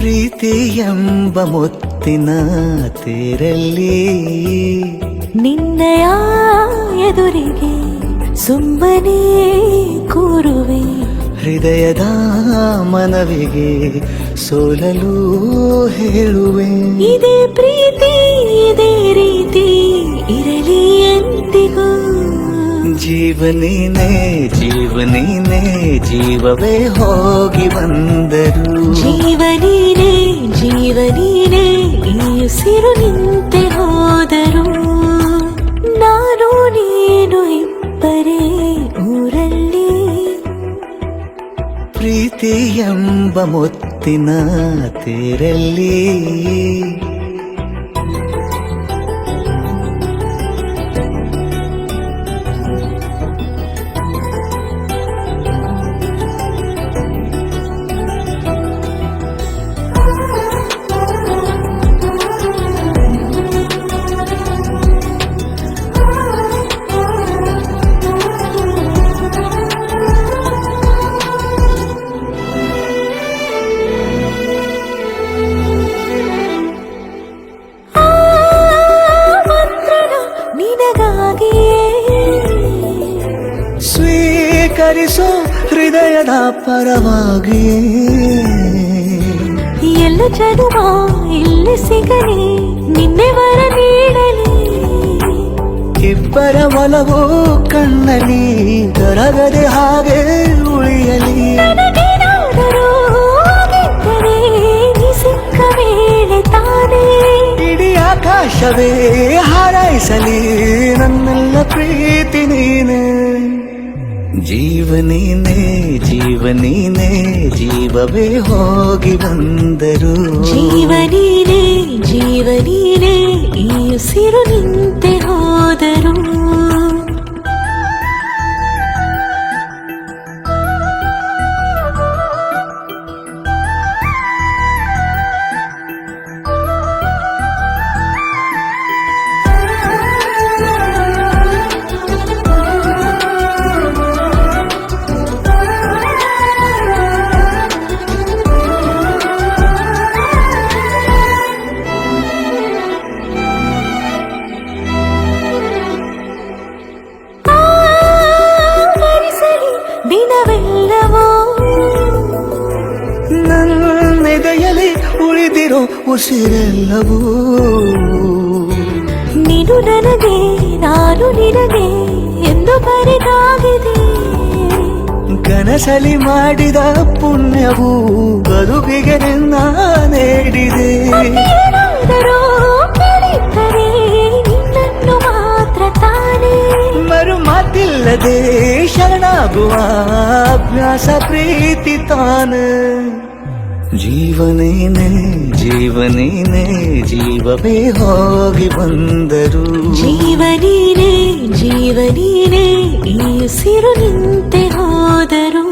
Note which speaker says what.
Speaker 1: ಪ್ರೀತಿ ಎಂಬ ಮುತ್ತಿನ ತೇರಲ್ಲಿ
Speaker 2: ನಿನ್ನಯ ಎದುರಿಗೆ ಸುಮ್ಮನೆ ಕೂರುವೆ.
Speaker 1: ಹೃದಯದ ಮನವಿಗೆ ಸೋಲಲು ಹೇಳುವೆ.
Speaker 2: ಇದೇ ಪ್ರೀತಿ ಇದೇ ರೀತಿ ಇರಲಿ ಎಂದಿಗೂ.
Speaker 1: ಜೀವನೀನೇ ಜೀವನೀನೇ ಜೀವವೇ ಹೋಗಿ ಬಂದರು.
Speaker 2: ಜೀವನೀನೇ ಜೀವನೀನೇ ಈ ಉಸಿರು ನಿಂತೆ ಹೋದರು. ನಾನು ನೀನು ಇಬ್ಬರೇ ಊರಲ್ಲಿ.
Speaker 1: ಪ್ರೀತಿ ಎಂಬ ಮುತ್ತಿನ ತೇರಲ್ಲಿ ಸ್ವೀಕರಿಸೋ ಹೃದಯದ ಪರವಾಗಿ.
Speaker 2: ಎಲ್ಲ ಜನುಮ ಇಲ್ಲಿ ಸಿಗಲಿ ನಿನ್ನೆ ವರ ನೀಡಲಿ.
Speaker 1: ಇಬ್ಬರ ಒಲವು ಕಣ್ಣಲ್ಲಿ ಕರಗದೆ ಹಾಗೆ ಉಳಿಯಲಿ.
Speaker 2: ನನಗೇನಾದರೂ ಆಗಿದ್ದರೆ ನೀ ಸಿಕ್ಕ ವೇಳೆ ತಾನೇ
Speaker 1: ಇಡೀ ಆಕಾಶವೇ ಹಾರೈಸಲಿ ನನ್ನೆಲ್ಲ ಪ್ರೀತಿ ನೀನೆ. ಜೀವನೀನೇ ಜೀವನೀನೇ ಜೀವವೇ ಹೋಗಿ ಬಂದರು.
Speaker 2: ಜೀವನೀನೇ ಜೀವನೀನೇ ಈ ಉಸಿರು ನಿಂತೆ ಹೋದರು. ದಿನವೆಲ್ಲವೋ
Speaker 1: ನನ್ನೆದೆಯಲ್ಲಿ ಉಳಿದಿರೋ ಉಸಿರೆಲ್ಲವೂ
Speaker 2: ನೀನು ನನಗೆ ನಾನು ನಿನಗೆ ಎಂದು ಬರೆದಾಗಿದೆ.
Speaker 1: ಕನಸಲಿ ಮಾಡಿದ ಪುಣ್ಯವು ಬದುಕಿಗೆ ನಿನ್ನ ನೀಡಿದೆ.
Speaker 2: ಏನಾದರೂ ಕೇಳಿದ್ದರೆ ನಿನ್ನನ್ನು ಮಾತ್ರ ತಾನೇ.
Speaker 1: ಮರು ಮಾತಿಲ್ಲದೆ ಶರಣಾಗುವ ಅಭ್ಯಾಸ ಪ್ರೀತಿ ತಾನೆ. ಜೀವನೇನೆ ಜೀವನೇನೆ ಜೀವವೇ ಹೋಗಿ ಬಂದರು.
Speaker 2: ಜೀವನೀನೇ ಜೀವನೀನೇ ಈ ಉಸಿರು ನಿಂತೆ ಹೋದರು.